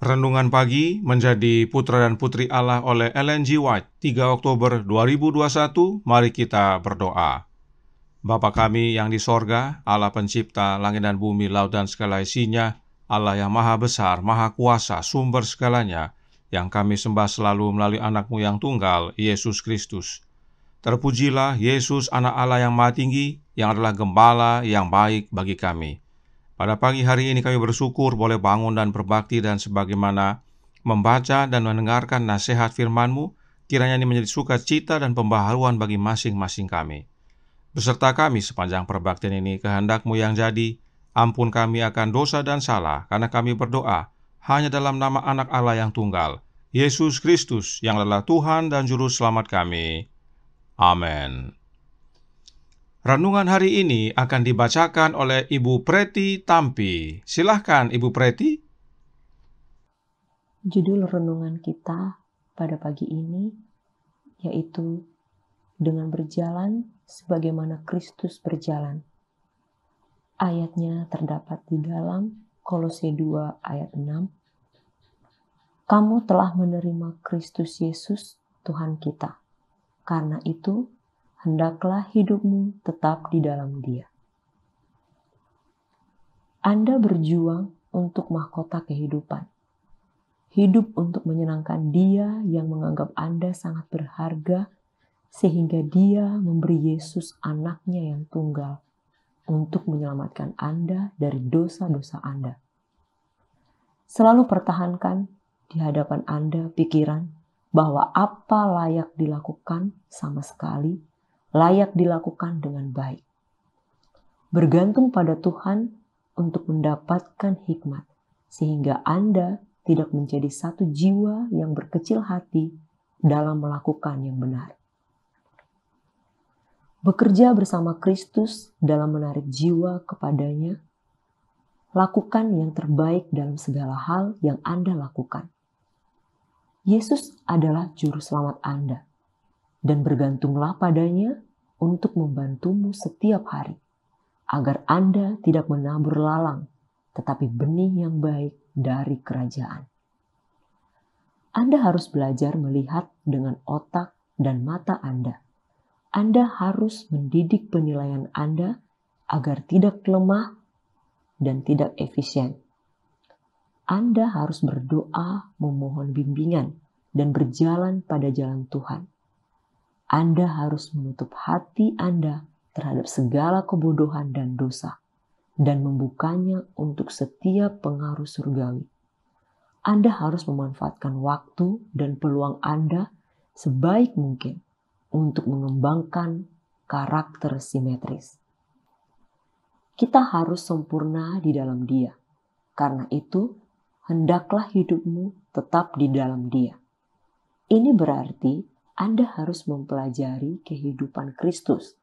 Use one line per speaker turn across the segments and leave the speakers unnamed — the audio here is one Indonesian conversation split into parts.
Renungan Pagi menjadi Putra dan Putri Allah oleh Ellen G. White, 3 Oktober 2021. Mari kita berdoa. Bapa kami yang di sorga, Allah pencipta langit dan bumi, laut dan segala isinya, Allah yang maha besar, maha kuasa, sumber segalanya, yang kami sembah selalu melalui anak-Mu yang tunggal, Yesus Kristus. Terpujilah Yesus, anak Allah yang maha tinggi, yang adalah gembala yang baik bagi kami. Pada pagi hari ini kami bersyukur boleh bangun dan berbakti, dan sebagaimana membaca dan mendengarkan nasihat firman-Mu, kiranya ini menjadi sukacita dan pembaharuan bagi masing-masing kami. Beserta kami sepanjang perbaktian ini, kehendak-Mu yang jadi. Ampun kami akan dosa dan salah, karena kami berdoa hanya dalam nama anak Allah yang tunggal, Yesus Kristus, yang adalah Tuhan dan Juru Selamat kami. Amin. Renungan hari ini akan dibacakan oleh Ibu Preti Tampi. Silahkan Ibu Preti.
Judul renungan kita pada pagi ini yaitu dengan berjalan sebagaimana Kristus berjalan. Ayatnya terdapat di dalam Kolose 2 ayat 6. Kamu telah menerima Kristus Yesus Tuhan kita. Karena itu, hendaklah hidupmu tetap di dalam Dia. Anda berjuang untuk mahkota kehidupan. Hidup untuk menyenangkan Dia yang menganggap Anda sangat berharga, sehingga Dia memberi Yesus anaknya yang tunggal untuk menyelamatkan Anda dari dosa-dosa Anda. Selalu pertahankan di hadapan Anda pikiran bahwa apa layak dilakukan sama sekali layak dilakukan dengan baik. Bergantung pada Tuhan untuk mendapatkan hikmat, sehingga Anda tidak menjadi satu jiwa yang berkecil hati dalam melakukan yang benar. Bekerja bersama Kristus dalam menarik jiwa kepadanya, lakukan yang terbaik dalam segala hal yang Anda lakukan. Yesus adalah Juru Selamat Anda, dan bergantunglah padanya untuk membantumu setiap hari, agar Anda tidak menabur lalang, tetapi benih yang baik dari kerajaan. Anda harus belajar melihat dengan otak dan mata Anda. Anda harus mendidik penilaian Anda agar tidak lemah dan tidak efisien. Anda harus berdoa, memohon bimbingan, dan berjalan pada jalan Tuhan. Anda harus menutup hati Anda terhadap segala kebodohan dan dosa, dan membukanya untuk setiap pengaruh surgawi. Anda harus memanfaatkan waktu dan peluang Anda sebaik mungkin untuk mengembangkan karakter simetris. Kita harus sempurna di dalam Dia. Karena itu, hendaklah hidupmu tetap di dalam Dia. Ini berarti Anda harus mempelajari kehidupan Kristus.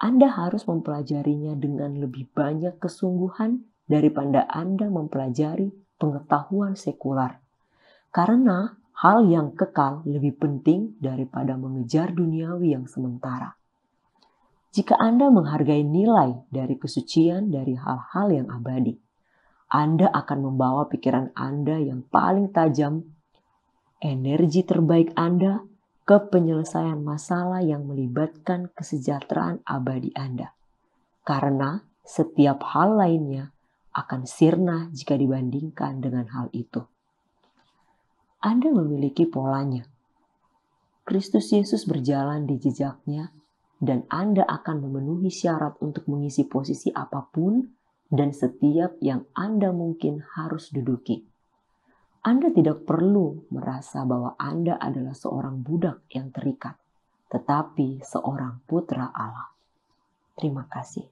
Anda harus mempelajarinya dengan lebih banyak kesungguhan daripada Anda mempelajari pengetahuan sekular. Karena hal yang kekal lebih penting daripada mengejar duniawi yang sementara. Jika Anda menghargai nilai dari kesucian dari hal-hal yang abadi, Anda akan membawa pikiran Anda yang paling tajam, energi terbaik Anda, ke penyelesaian masalah yang melibatkan kesejahteraan abadi Anda. Karena setiap hal lainnya akan sirna jika dibandingkan dengan hal itu. Anda memiliki polanya. Kristus Yesus berjalan di jejaknya, dan Anda akan memenuhi syarat untuk mengisi posisi apapun dan setiap yang Anda mungkin harus duduki. Anda tidak perlu merasa bahwa Anda adalah seorang budak yang terikat, tetapi seorang putra Allah. Terima kasih.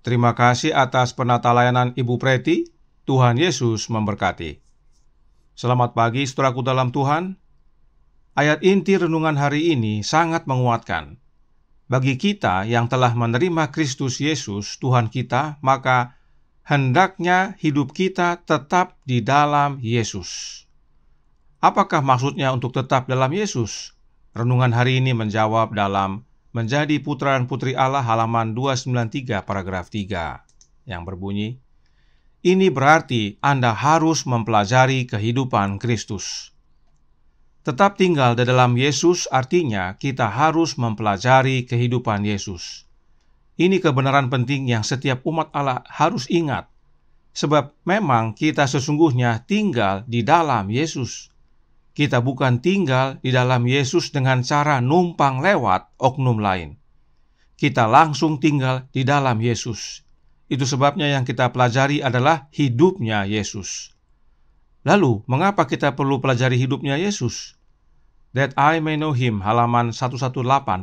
Terima kasih atas penata layanan Ibu Preti. Tuhan Yesus memberkati. Selamat pagi saudaraku dalam Tuhan. Ayat inti renungan hari ini sangat menguatkan. Bagi kita yang telah menerima Kristus Yesus Tuhan kita, maka hendaknya hidup kita tetap di dalam Yesus. Apakah maksudnya untuk tetap dalam Yesus? Renungan hari ini menjawab dalam Menjadi Putra dan Putri Allah halaman 293 paragraf 3 yang berbunyi, Ini berarti Anda harus mempelajari kehidupan Kristus. Tetap tinggal di dalam Yesus artinya kita harus mempelajari kehidupan Yesus. Ini kebenaran penting yang setiap umat Allah harus ingat, sebab memang kita sesungguhnya tinggal di dalam Yesus. Kita bukan tinggal di dalam Yesus dengan cara numpang lewat oknum lain. Kita langsung tinggal di dalam Yesus. Itu sebabnya yang kita pelajari adalah hidupnya Yesus. Lalu, mengapa kita perlu pelajari hidupnya Yesus? That I may know him, halaman 118,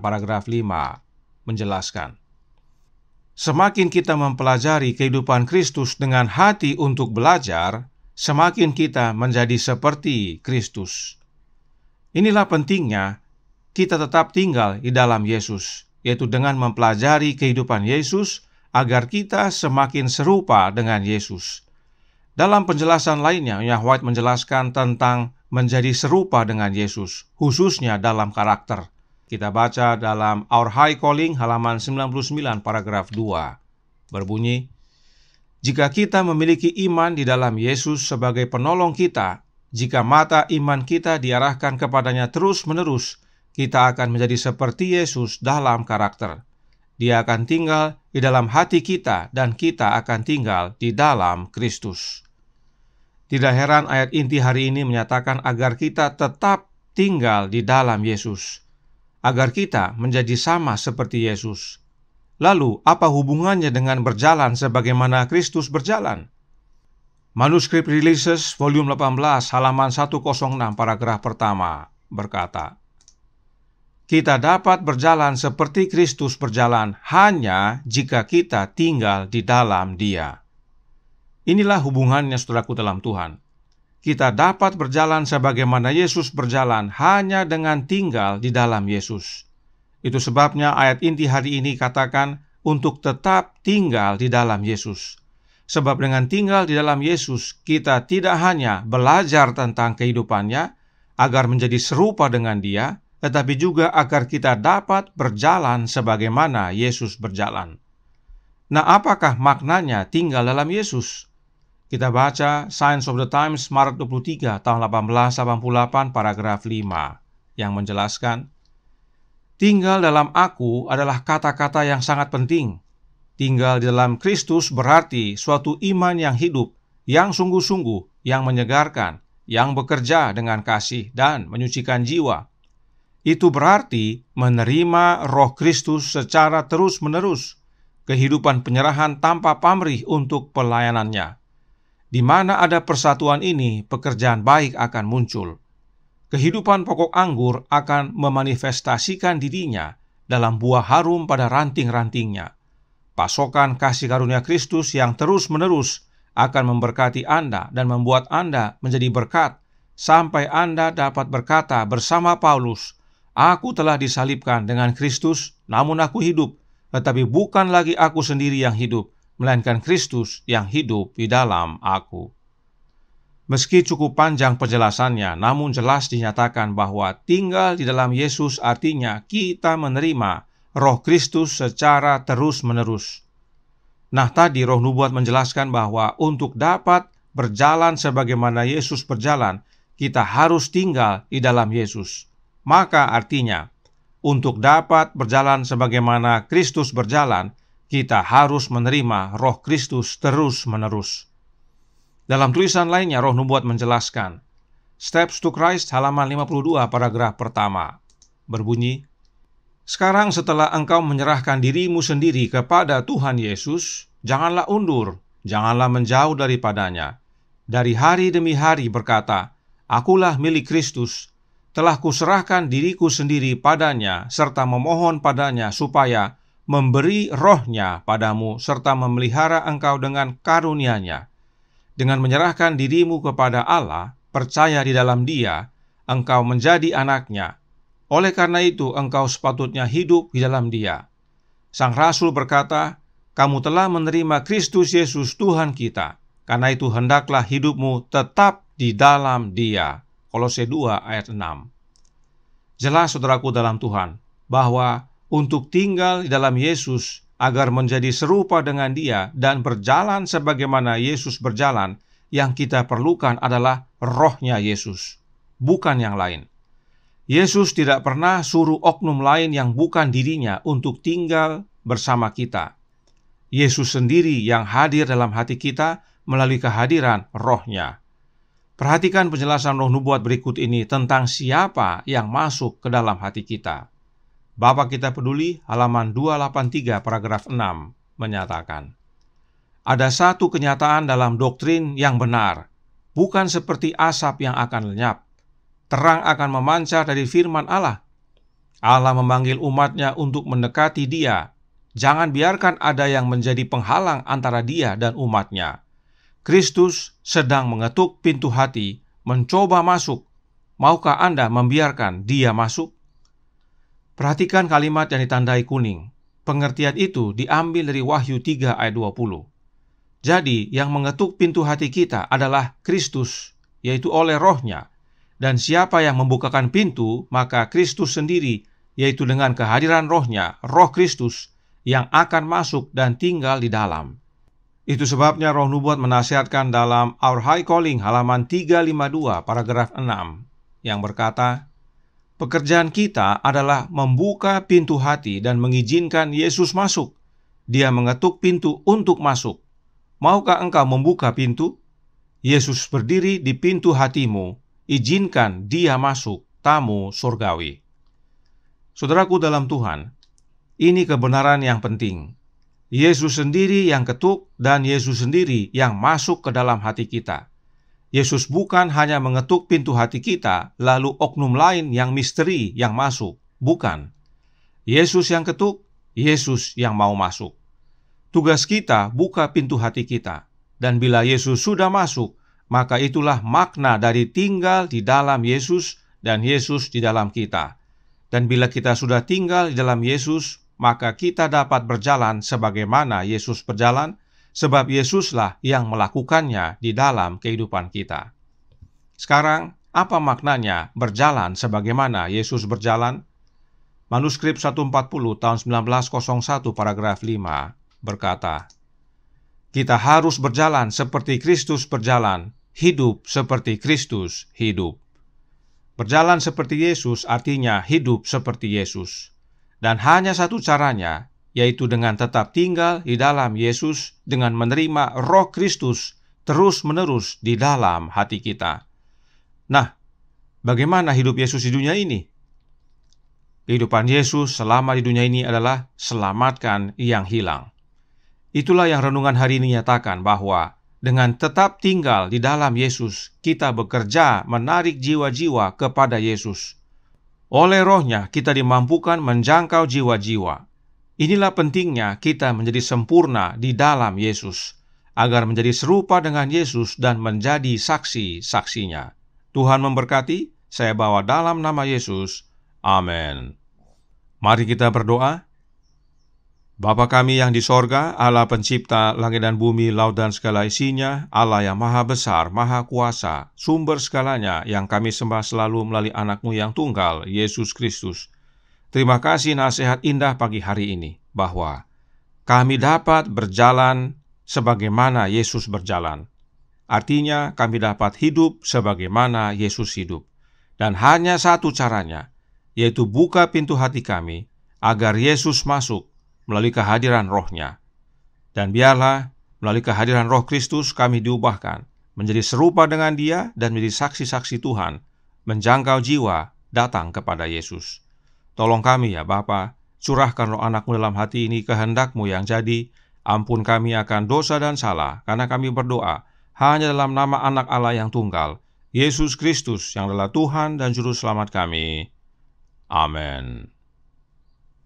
paragraf 5, menjelaskan. Semakin kita mempelajari kehidupan Kristus dengan hati untuk belajar, semakin kita menjadi seperti Kristus. Inilah pentingnya kita tetap tinggal di dalam Yesus, yaitu dengan mempelajari kehidupan Yesus agar kita semakin serupa dengan Yesus. Dalam penjelasan lainnya, Ellen G. White menjelaskan tentang menjadi serupa dengan Yesus, khususnya dalam karakter. Kita baca dalam Our High Calling, halaman 99, paragraf 2. Berbunyi, jika kita memiliki iman di dalam Yesus sebagai penolong kita, jika mata iman kita diarahkan kepadanya terus-menerus, kita akan menjadi seperti Yesus dalam karakter. Dia akan tinggal di dalam hati kita dan kita akan tinggal di dalam Kristus. Tidak heran ayat inti hari ini menyatakan agar kita tetap tinggal di dalam Yesus, agar kita menjadi sama seperti Yesus. Lalu, apa hubungannya dengan berjalan sebagaimana Kristus berjalan? Manuskrip Releases, volume 18, halaman 106, paragraf pertama, berkata, kita dapat berjalan seperti Kristus berjalan hanya jika kita tinggal di dalam Dia. Inilah hubungannya saudaraku dalam Tuhan. Kita dapat berjalan sebagaimana Yesus berjalan hanya dengan tinggal di dalam Yesus. Itu sebabnya ayat inti hari ini katakan untuk tetap tinggal di dalam Yesus. Sebab dengan tinggal di dalam Yesus, kita tidak hanya belajar tentang kehidupannya agar menjadi serupa dengan Dia, tetapi juga agar kita dapat berjalan sebagaimana Yesus berjalan. Nah, apakah maknanya tinggal dalam Yesus? Kita baca Signs of the Times, Maret 23, tahun 1888, paragraf 5, yang menjelaskan, tinggal dalam aku adalah kata-kata yang sangat penting. Tinggal di dalam Kristus berarti suatu iman yang hidup, yang sungguh-sungguh, yang menyegarkan, yang bekerja dengan kasih dan menyucikan jiwa. Itu berarti menerima Roh Kristus secara terus-menerus, kehidupan penyerahan tanpa pamrih untuk pelayanannya. Di mana ada persatuan ini, pekerjaan baik akan muncul. Kehidupan pokok anggur akan memanifestasikan dirinya dalam buah harum pada ranting-rantingnya. Pasokan kasih karunia Kristus yang terus-menerus akan memberkati Anda dan membuat Anda menjadi berkat, sampai Anda dapat berkata bersama Paulus, aku telah disalibkan dengan Kristus, namun aku hidup, tetapi bukan lagi aku sendiri yang hidup, melainkan Kristus yang hidup di dalam aku. Meski cukup panjang penjelasannya, namun jelas dinyatakan bahwa tinggal di dalam Yesus artinya kita menerima Roh Kristus secara terus-menerus. Nah, tadi Roh Nubuat menjelaskan bahwa untuk dapat berjalan sebagaimana Yesus berjalan, kita harus tinggal di dalam Yesus. Maka artinya, untuk dapat berjalan sebagaimana Kristus berjalan, kita harus menerima Roh Kristus terus-menerus. Dalam tulisan lainnya, Roh Nubuat menjelaskan, Steps to Christ, halaman 52, paragraf pertama, berbunyi, sekarang setelah engkau menyerahkan dirimu sendiri kepada Tuhan Yesus, janganlah undur, janganlah menjauh daripadanya. Dari hari demi hari berkata, akulah milik Kristus, telah kuserahkan diriku sendiri padanya, serta memohon padanya supaya memberi rohnya padamu, serta memelihara engkau dengan karunia-Nya. Dengan menyerahkan dirimu kepada Allah, percaya di dalam Dia, engkau menjadi anak-Nya. Oleh karena itu, engkau sepatutnya hidup di dalam Dia. Sang Rasul berkata, kamu telah menerima Kristus Yesus Tuhan kita, karena itu hendaklah hidupmu tetap di dalam Dia. Kolose 2 ayat 6. Jelas saudaraku dalam Tuhan, bahwa untuk tinggal di dalam Yesus agar menjadi serupa dengan Dia dan berjalan sebagaimana Yesus berjalan, yang kita perlukan adalah rohnya Yesus, bukan yang lain. Yesus tidak pernah suruh oknum lain yang bukan dirinya untuk tinggal bersama kita. Yesus sendiri yang hadir dalam hati kita melalui kehadiran rohnya. Perhatikan penjelasan roh nubuat berikut ini tentang siapa yang masuk ke dalam hati kita. Bapa Kita Peduli, halaman 283 paragraf 6 menyatakan, ada satu kenyataan dalam doktrin yang benar, bukan seperti asap yang akan lenyap. Terang akan memancar dari firman Allah. Allah memanggil umatnya untuk mendekati Dia. Jangan biarkan ada yang menjadi penghalang antara Dia dan umatnya. Kristus sedang mengetuk pintu hati, mencoba masuk. Maukah Anda membiarkan Dia masuk? Perhatikan kalimat yang ditandai kuning. Pengertian itu diambil dari Wahyu 3 ayat 20. Jadi, yang mengetuk pintu hati kita adalah Kristus, yaitu oleh rohnya. Dan siapa yang membukakan pintu, maka Kristus sendiri, yaitu dengan kehadiran rohnya, roh Kristus, yang akan masuk dan tinggal di dalam. Itu sebabnya roh nubuat menasihatkan dalam Our High Calling halaman 352 paragraf 6, yang berkata, pekerjaan kita adalah membuka pintu hati dan mengizinkan Yesus masuk. Dia mengetuk pintu untuk masuk. Maukah engkau membuka pintu? Yesus berdiri di pintu hatimu. Izinkan Dia masuk, tamu surgawi. Saudaraku dalam Tuhan, ini kebenaran yang penting. Yesus sendiri yang ketuk dan Yesus sendiri yang masuk ke dalam hati kita. Yesus bukan hanya mengetuk pintu hati kita, lalu oknum lain yang misteri yang masuk. Bukan. Yesus yang ketuk, Yesus yang mau masuk. Tugas kita buka pintu hati kita. Dan bila Yesus sudah masuk, maka itulah makna dari tinggal di dalam Yesus dan Yesus di dalam kita. Dan bila kita sudah tinggal di dalam Yesus, maka kita dapat berjalan sebagaimana Yesus berjalan, sebab Yesuslah yang melakukannya di dalam kehidupan kita. Sekarang, apa maknanya berjalan sebagaimana Yesus berjalan? Manuskrip 140 tahun 1901 paragraf 5 berkata, kita harus berjalan seperti Kristus berjalan, hidup seperti Kristus hidup. Berjalan seperti Yesus artinya hidup seperti Yesus. Dan hanya satu caranya, yaitu dengan tetap tinggal di dalam Yesus dengan menerima roh Kristus terus-menerus di dalam hati kita. Nah, bagaimana hidup Yesus di dunia ini? Kehidupan Yesus selama di dunia ini adalah selamatkan yang hilang. Itulah yang renungan hari ini nyatakan bahwa dengan tetap tinggal di dalam Yesus, kita bekerja menarik jiwa-jiwa kepada Yesus. Oleh rohnya kita dimampukan menjangkau jiwa-jiwa. Inilah pentingnya kita menjadi sempurna di dalam Yesus, agar menjadi serupa dengan Yesus dan menjadi saksi-saksinya. Tuhan memberkati, saya bawa dalam nama Yesus. Amin. Mari kita berdoa. Bapa kami yang di sorga, Allah pencipta langit dan bumi, laut dan segala isinya, Allah yang maha besar, maha kuasa, sumber segalanya, yang kami sembah selalu melalui anak-Mu yang tunggal, Yesus Kristus. Terima kasih nasihat indah pagi hari ini, bahwa kami dapat berjalan sebagaimana Yesus berjalan. Artinya kami dapat hidup sebagaimana Yesus hidup. Dan hanya satu caranya, yaitu buka pintu hati kami, agar Yesus masuk melalui kehadiran rohnya. Dan biarlah melalui kehadiran roh Kristus kami diubahkan, menjadi serupa dengan Dia dan menjadi saksi-saksi Tuhan, menjangkau jiwa datang kepada Yesus. Tolong kami ya Bapa, curahkan roh anak-Mu dalam hati ini kehendak-Mu yang jadi. Ampun kami akan dosa dan salah, karena kami berdoa hanya dalam nama anak Allah yang tunggal, Yesus Kristus yang adalah Tuhan dan Juru Selamat kami. Amin.